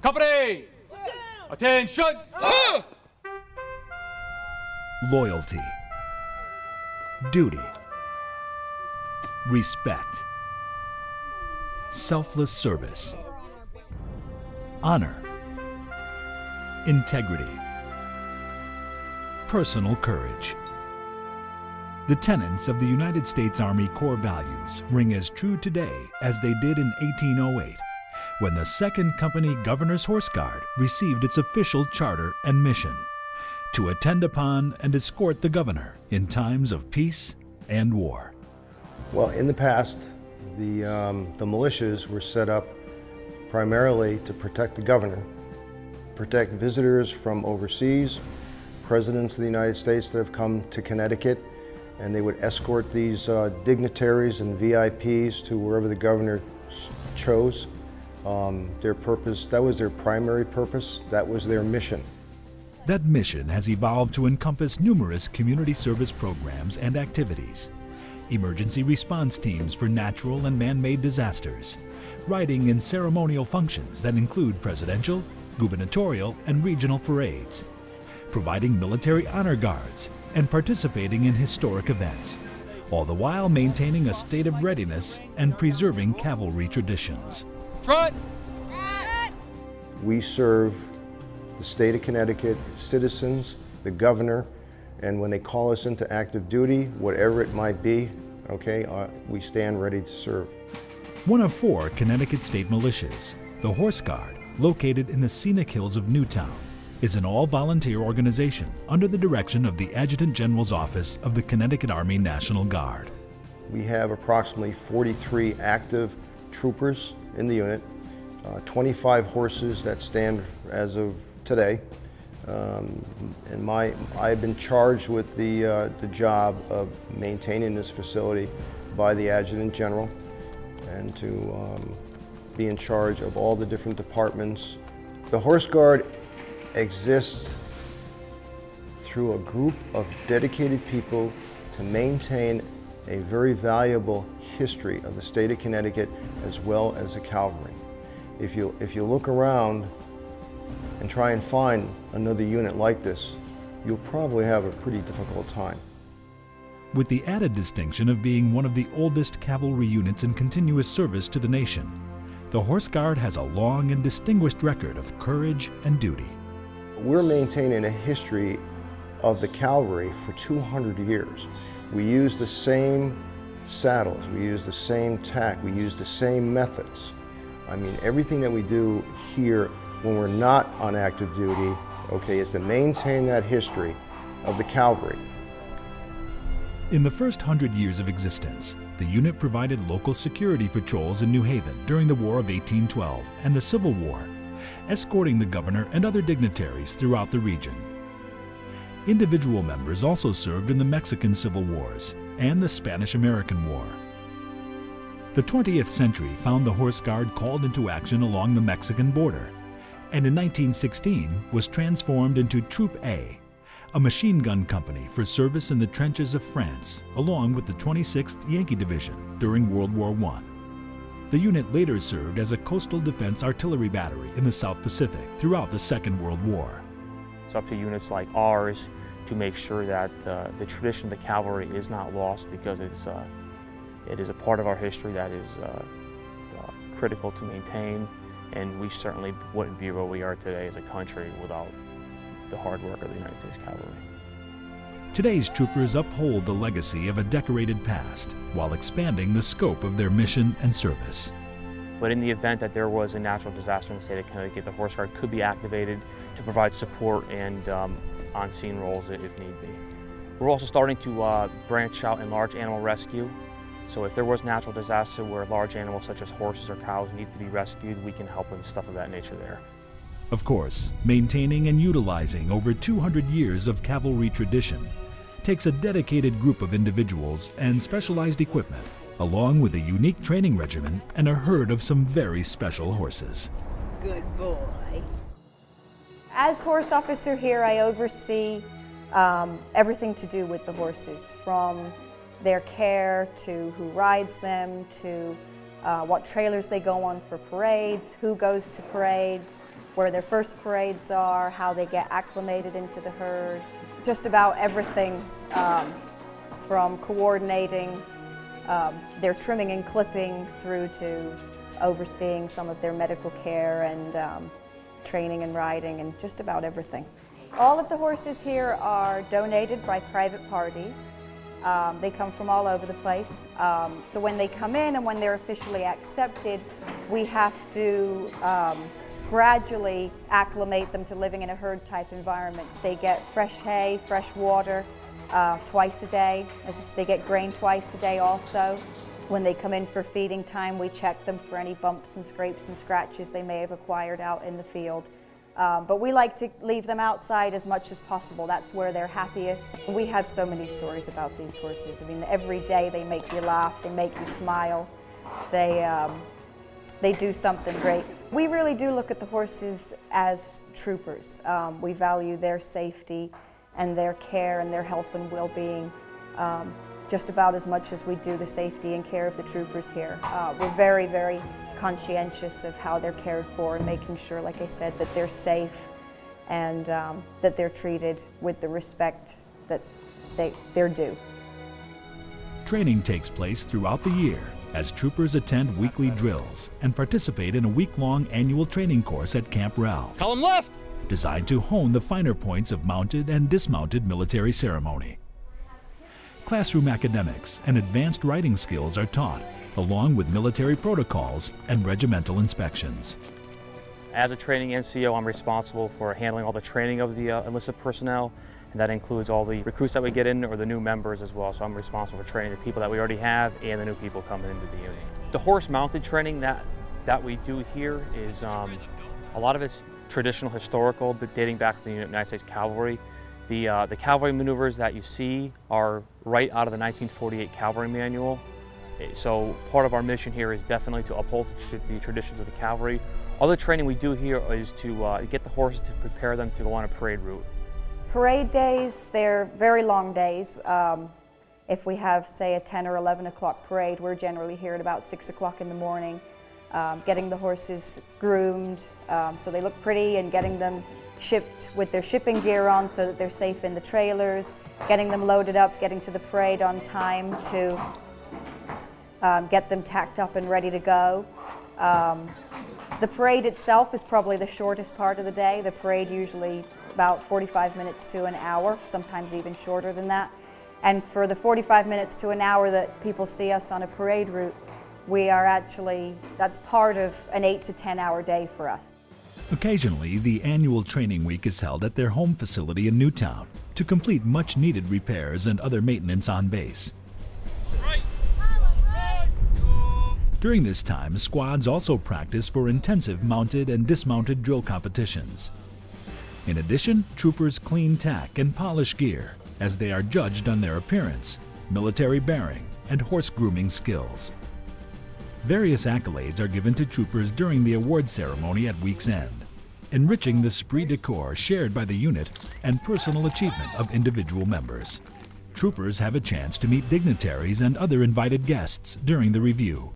Company! Attention! Loyalty, duty, respect, selfless service, honor, integrity, personal courage. The tenets of the United States Army core values ring as true today as they did in 1808, when the 2nd Company Governor's Horse Guard received its official charter and mission: to attend upon and escort the governor in times of peace and war. Well, in the past, the militias were set up primarily to protect the governor, protect visitors from overseas, presidents of the United States that have come to Connecticut, and they would escort these dignitaries and VIPs to wherever the governor chose. Their purpose, that was their primary purpose, that was their mission. That mission has evolved to encompass numerous community service programs and activities, emergency response teams for natural and man-made disasters, riding in ceremonial functions that include presidential, gubernatorial, and regional parades, providing military honor guards, and participating in historic events, all the while maintaining a state of readiness and preserving cavalry traditions. Trot! We serve the state of Connecticut, citizens, the governor, and when they call us into active duty, whatever it might be, okay, we stand ready to serve. One of 4 Connecticut state militias, the Horse Guard, located in the scenic hills of Newtown, is an all-volunteer organization under the direction of the Adjutant General's Office of the Connecticut Army National Guard. We have approximately 43 active troopers in the unit, 25 horses that stand as of today, and I've been charged with the job of maintaining this facility by the Adjutant General, and to be in charge of all the different departments. The Horse Guard exists through a group of dedicated people to maintain a very valuable history of the state of Connecticut as well as the cavalry. If you look around and try and find another unit like this, you'll probably have a pretty difficult time. With the added distinction of being one of the oldest cavalry units in continuous service to the nation, the Horse Guard has a long and distinguished record of courage and duty. We're maintaining a history of the cavalry for 200 years. We use the same saddles, we use the same tack, we use the same methods. I mean, everything that we do here when we're not on active duty, okay, is to maintain that history of the cavalry. In the first 100 years of existence, the unit provided local security patrols in New Haven during the War of 1812 and the Civil War, escorting the governor and other dignitaries throughout the region. Individual members also served in the Mexican Civil Wars and the Spanish-American War. The 20th century found the Horse Guard called into action along the Mexican border, and in 1916 was transformed into Troop A, a machine gun company for service in the trenches of France, along with the 26th Yankee Division during World War I. The unit later served as a coastal defense artillery battery in the South Pacific throughout the Second World War. It's up to units like ours to make sure that the tradition of the cavalry is not lost, because it is a part of our history that is critical to maintain, and we certainly wouldn't be where we are today as a country without the hard work of the United States Cavalry. Today's troopers uphold the legacy of a decorated past while expanding the scope of their mission and service. But in the event that there was a natural disaster in the state of Connecticut, the Horse Guard could be activated to provide support and on-scene roles if need be. We're also starting to branch out in large animal rescue. So if there was natural disaster where large animals such as horses or cows need to be rescued, we can help with stuff of that nature there. Of course, maintaining and utilizing over 200 years of cavalry tradition takes a dedicated group of individuals and specialized equipment, along with a unique training regimen and a herd of some very special horses. Good boy. As horse officer here, I oversee everything to do with the horses, from their care to who rides them, to what trailers they go on for parades, who goes to parades, where their first parades are, how they get acclimated into the herd, just about everything from coordinating their trimming and clipping through to overseeing some of their medical care and training and riding and just about everything. All of the horses here are donated by private parties. They come from all over the place. So when they come in and when they're officially accepted, we have to gradually acclimate them to living in a herd type environment. They get fresh hay, fresh water twice a day. They get grain twice a day also. When they come in for feeding time, we check them for any bumps and scrapes and scratches they may have acquired out in the field. But we like to leave them outside as much as possible. That's where they're happiest. We have so many stories about these horses. I mean, every day they make you laugh, they make you smile, they do something great. We really do look at the horses as troopers. We value their safety and their care and their health and well-being just about as much as we do the safety and care of the troopers here. We're very, very conscientious of how they're cared for and making sure, like I said, that they're safe and that they're treated with the respect that they're due. Training takes place throughout the year as troopers attend weekly drills and participate in a week-long annual training course at Camp Rell, Column left. designed to hone the finer points of mounted and dismounted military ceremony. Classroom academics and advanced riding skills are taught, along with military protocols and regimental inspections. As a training NCO, I'm responsible for handling all the training of the enlisted personnel, and that includes all the recruits that we get in or the new members as well. So I'm responsible for training the people that we already have and the new people coming into the unit. The horse-mounted training that we do here is a lot of it's traditional, historical, but dating back to the United States Cavalry. The cavalry maneuvers that you see are right out of the 1948 Cavalry Manual. So part of our mission here is definitely to uphold the traditions of the cavalry. All the training we do here is to get the horses to prepare them to go on a parade route. Parade days, they're very long days. If we have, say, a 10 or 11 o'clock parade, we're generally here at about 6 o'clock in the morning, getting the horses groomed so they look pretty and getting them shipped with their shipping gear on so that they're safe in the trailers, getting them loaded up, getting to the parade on time to get them tacked up and ready to go. The parade itself is probably the shortest part of the day. The parade usually about 45 minutes to an hour, sometimes even shorter than that. And for the 45 minutes to an hour that people see us on a parade route, that's part of an 8 to 10 hour day for us. Occasionally, the annual training week is held at their home facility in Newtown to complete much needed repairs and other maintenance on base. During this time, squads also practice for intensive mounted and dismounted drill competitions. In addition, troopers clean tack and polish gear as they are judged on their appearance, military bearing, and horse grooming skills. Various accolades are given to troopers during the award ceremony at week's end, enriching the esprit de corps shared by the unit and personal achievement of individual members. Troopers have a chance to meet dignitaries and other invited guests during the review.